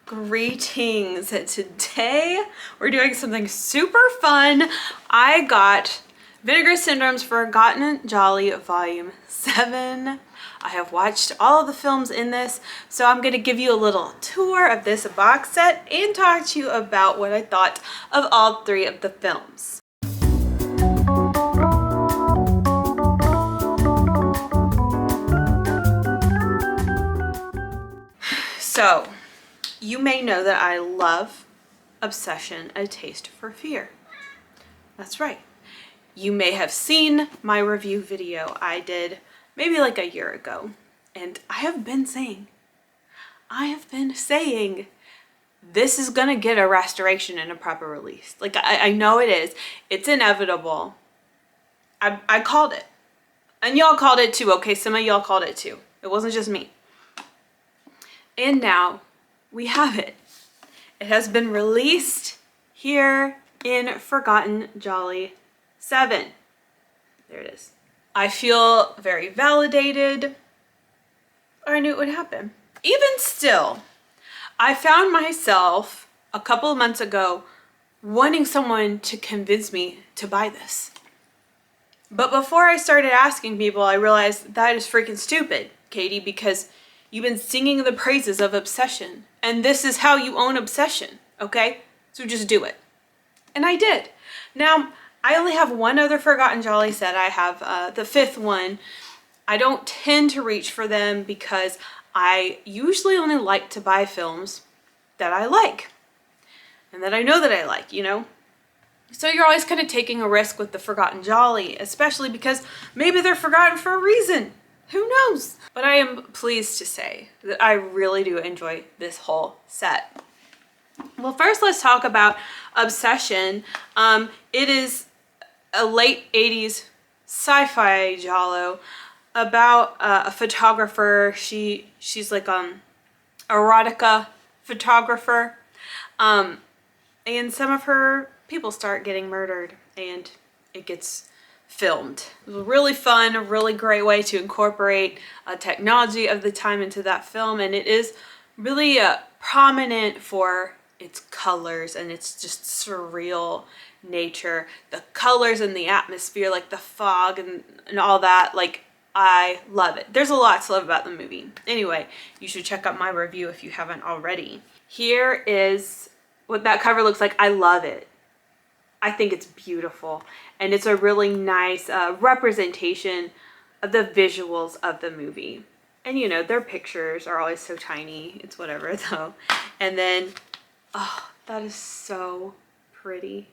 Greetings. Today we're doing something super fun. I got Vinegar Syndrome's Forgotten Gialli Volume 7. I have watched all of the films in this, so I'm going to give you a little tour of this box set and talk to you about what I thought of all three of the films. So, you may know that I love Obsession, A Taste for Fear. That's right. You may have seen my review video I did maybe like a year ago. And I have been saying this is gonna get a restoration and a proper release. Like, I know it is. It's inevitable. I called it. And y'all called it too, okay? Some of y'all called it too. It wasn't just me. And now we have it. It has been released here in Forgotten Gialli 7. There it is. I feel very validated. I knew it would happen. Even still, I found myself a couple of months ago wanting someone to convince me to buy this. But before I started asking people, I realized that is freaking stupid, Katie, because you've been singing the praises of Obsession, and this is how you own Obsession, okay? So just do it. And I did. Now, I only have one other Forgotten Gialli set. I have the fifth one. I don't tend to reach for them because I usually only like to buy films that I like and that I know that I like, you know? So you're always kind of taking a risk with the Forgotten Gialli, especially because maybe they're forgotten for a reason. Who knows? But I am pleased to say that I really do enjoy this whole set. Well, first let's talk about Obsession. It is a late 80s sci-fi giallo about a photographer. She's like erotica photographer. And some of her people start getting murdered and it gets filmed. It was really fun, a really great way to incorporate technology of the time into that film, and it is really prominent for its colors and its just surreal nature. The colors and the atmosphere, like the fog and all that, like, I love it. There's a lot to love about the movie. Anyway, you should check out my review if you haven't already. Here is what that cover looks like. I love it. I think it's beautiful, and it's a really nice representation of the visuals of the movie. And you know, their pictures are always so tiny. It's whatever though. And then, oh, that is so pretty.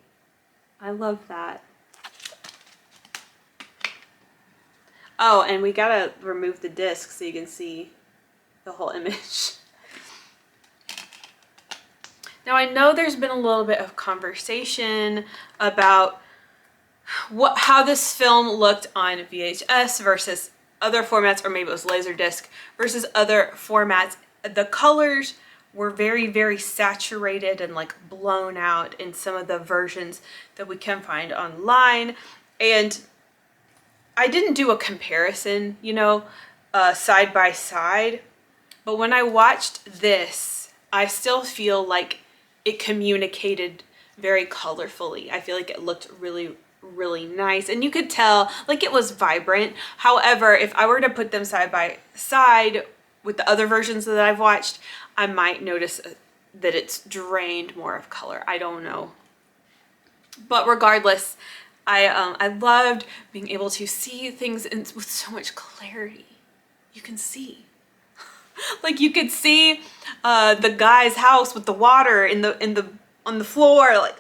I love that. Oh, and we gotta remove the disc so you can see the whole image. Now, I know there's been a little bit of conversation about how this film looked on VHS versus other formats, or maybe it was Laserdisc versus other formats. The colors were very, very saturated and like blown out in some of the versions that we can find online. And I didn't do a comparison, you know, side by side. But when I watched this, I still feel like it communicated very colorfully. I feel like it looked really, really nice, and you could tell like it was vibrant. However, if I were to put them side by side with the other versions that I've watched, I might notice that it's drained more of color. I don't know. But regardless, I loved being able to see things with so much clarity. You can see. Like, you could see the guy's house with the water on the floor, like,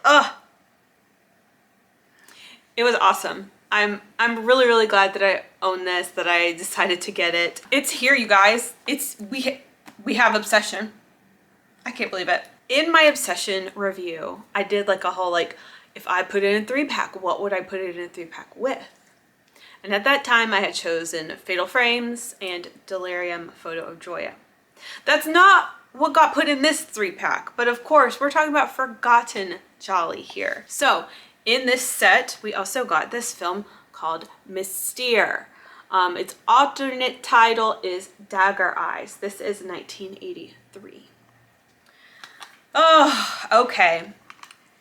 it was awesome. I'm really, really glad that I own this, that I decided to get it. It's here, you guys. We have Obsession. I can't believe it. In my Obsession review, I did like a whole, like, if I put it in a 3-pack, what would I put it in a 3-pack with? And at that time, I had chosen Fatal Frames and Delirium Photo of Joya. That's not what got put in this 3-pack, but of course, we're talking about Forgotten Gialli here. So, in this set, we also got this film called Mystere. Its alternate title is Dagger Eyes. This is 1983. Okay,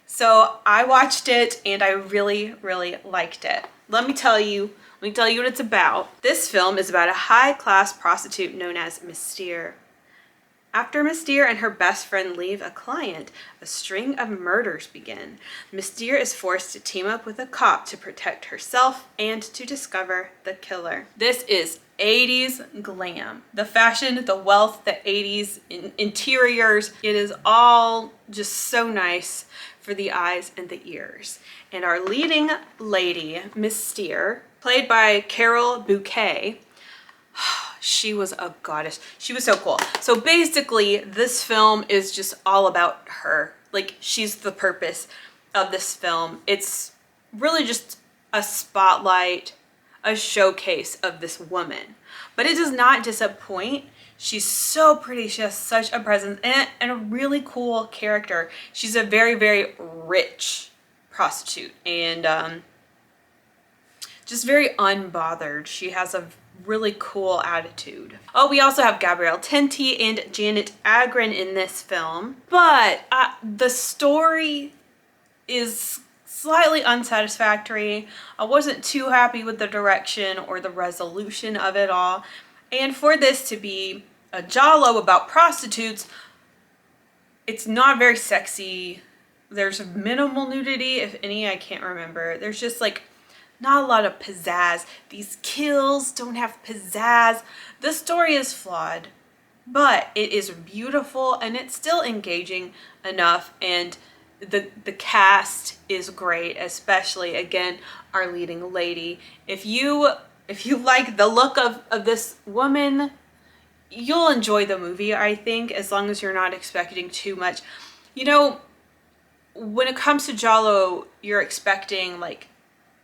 so I watched it and I really, really liked it. Let me tell you what it's about. This film is about a high-class prostitute known as Mystere. After Mystere and her best friend leave a client, a string of murders begin. Mystere is forced to team up with a cop to protect herself and to discover the killer. This is 80s glam. The fashion, the wealth, the 80s interiors, it is all just so nice for the eyes and the ears. And our leading lady, Mystere, played by Carol Bouquet, she was a goddess. She was so cool. So basically, this film is just all about her. Like, she's the purpose of this film. It's really just a spotlight, a showcase of this woman. But it does not disappoint. She's so pretty. She has such a presence and a really cool character. She's a very, very rich prostitute and just very unbothered. She has a really cool attitude. Oh, we also have Gabrielle Tinti and Janet Agron in this film, but the story is slightly unsatisfactory. I wasn't too happy with the direction or the resolution of it all. And for this to be a giallo about prostitutes, it's not very sexy. There's minimal nudity, if any, I can't remember. There's just like not a lot of pizzazz. These kills don't have pizzazz. The story is flawed, but it is beautiful and it's still engaging enough. And the cast is great, especially again our leading lady. If you like the look of this woman, you'll enjoy the movie, I think, as long as you're not expecting too much. You know, when it comes to giallo, you're expecting like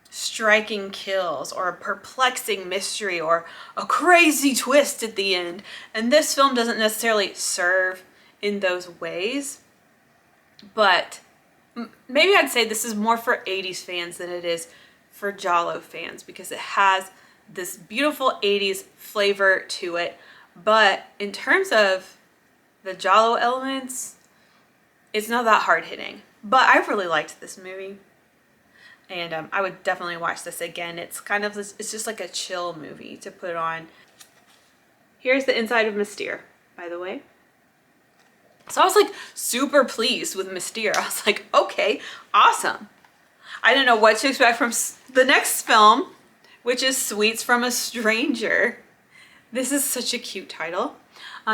striking kills or a perplexing mystery or a crazy twist at the end, and this film doesn't necessarily serve in those ways. But maybe I'd say this is more for 80s fans than it is for giallo fans, because it has this beautiful 80s flavor to it. But in terms of the giallo elements, it's not that hard hitting. But I really liked this movie. And I would definitely watch this again. It's kind of this, it's just like a chill movie to put on. Here's the inside of Mystere, by the way. So I was like super pleased with Mystere. I was like, okay, awesome. I didn't know what to expect from the next film, which is Sweets from a Stranger. This is such a cute title.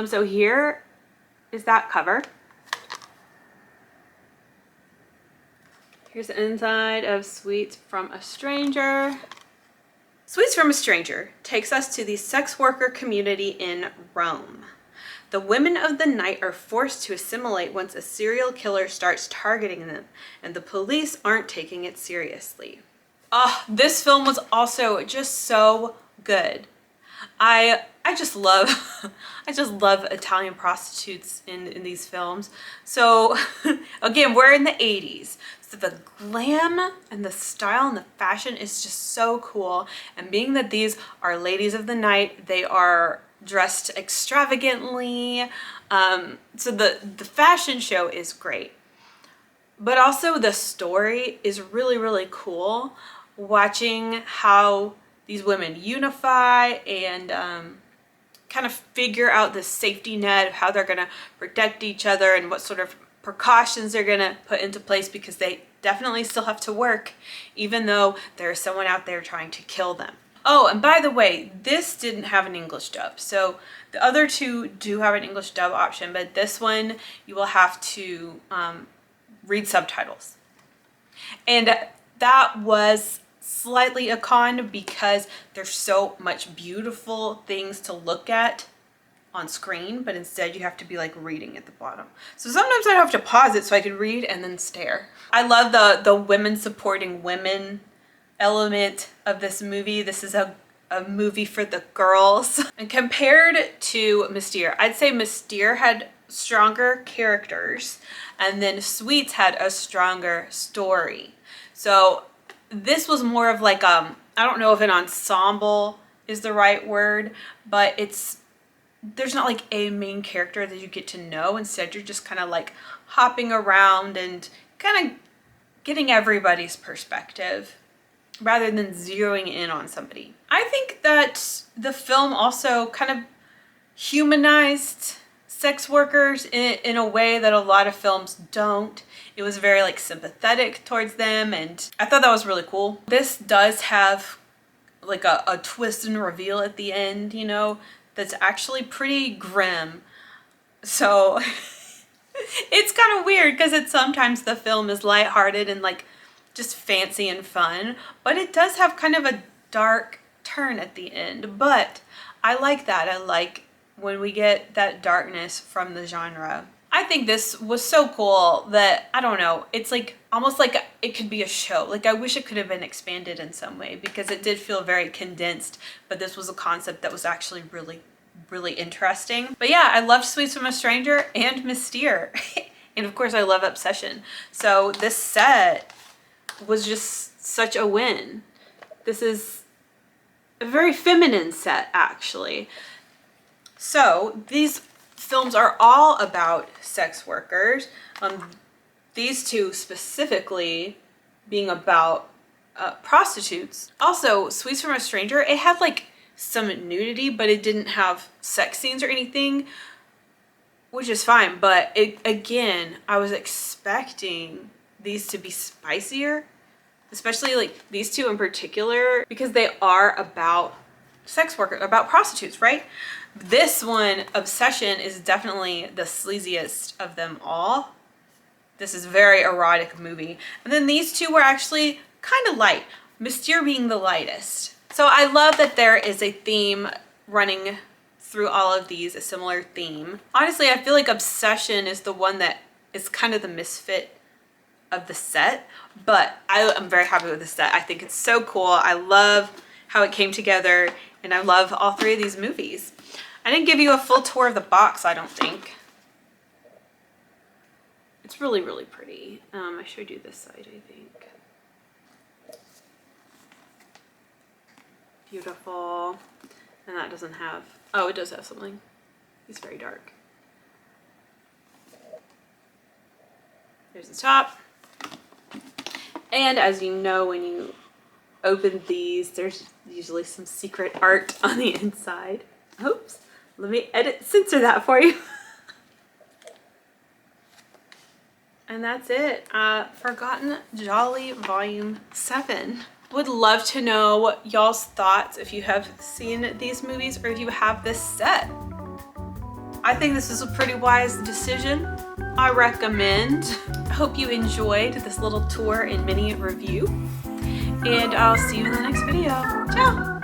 So here is that cover. Here's the inside of Sweets from a Stranger. Sweets from a Stranger takes us to the sex worker community in Rome. The women of the night are forced to assimilate once a serial killer starts targeting them, and the police aren't taking it seriously. This film was also just so good. I just love Italian prostitutes in these films. So again, we're in the 80s. So the glam and the style and the fashion is just so cool. And being that these are ladies of the night, they are dressed extravagantly. So the fashion show is great. But also the story is really, really cool. Watching how these women unify and kind of figure out the safety net of how they're going to protect each other and what sort of precautions they're going to put into place, because they definitely still have to work, even though there's someone out there trying to kill them. Oh, and by the way, this didn't have an English dub. So the other two do have an English dub option, but this one you will have to read subtitles. And that was slightly a con, because there's so much beautiful things to look at on screen, but instead you have to be like reading at the bottom. So sometimes I have to pause it so I can read and then stare. I love the women supporting women element of this movie. This is a movie for the girls. And compared to Mystere, I'd say Mystere had stronger characters and then Sweets had a stronger story. So this was more of like I don't know if an ensemble is the right word, but it's there's not like a main character that you get to know. Instead, you're just kind of like hopping around and kind of getting everybody's perspective rather than zeroing in on somebody. I think that the film also kind of humanized sex workers in a way that a lot of films don't. It was very like sympathetic towards them, and I thought that was really cool. This does have like a twist and reveal at the end, you know, that's actually pretty grim. So it's kind of weird because sometimes the film is lighthearted and like just fancy and fun, but it does have kind of a dark turn at the end. But I like that. I like when we get that darkness from the genre. I think this was so cool that, I don't know, it's like almost like it could be a show. Like I wish it could have been expanded in some way because it did feel very condensed, but this was a concept that was actually really interesting. But yeah, I loved Sweets from a Stranger and Mystere. And of course I love Obsession. So this set was just such a win. This is a very feminine set actually. So these films are all about sex workers. These two specifically being about prostitutes. Also, Sweets from a Stranger, it had like some nudity, but it didn't have sex scenes or anything, which is fine. But again, I was expecting these to be spicier, especially like these two in particular, because they are about sex workers, about prostitutes, right? This one, Obsession, is definitely the sleaziest of them all. This is a very erotic movie. And then these two were actually kind of light, Mystere being the lightest. So I love that there is a theme running through all of these, a similar theme. Honestly, I feel like Obsession is the one that is kind of the misfit of the set, but I'm very happy with the set. I think it's so cool. I love how it came together, and I love all three of these movies. I didn't give you a full tour of the box, I don't think. It's really pretty. I showed you this side, I think. Beautiful. And that doesn't have, oh, it does have something. It's very dark. There's the top. And as you know, when you open these, there's usually some secret art on the inside. Oops. Let me censor that for you. And that's it. Forgotten Gialli Volume 7. Would love to know y'all's thoughts if you have seen these movies or if you have this set. I think this is a pretty wise decision. I recommend. I hope you enjoyed this little tour and mini review. And I'll see you in the next video. Ciao!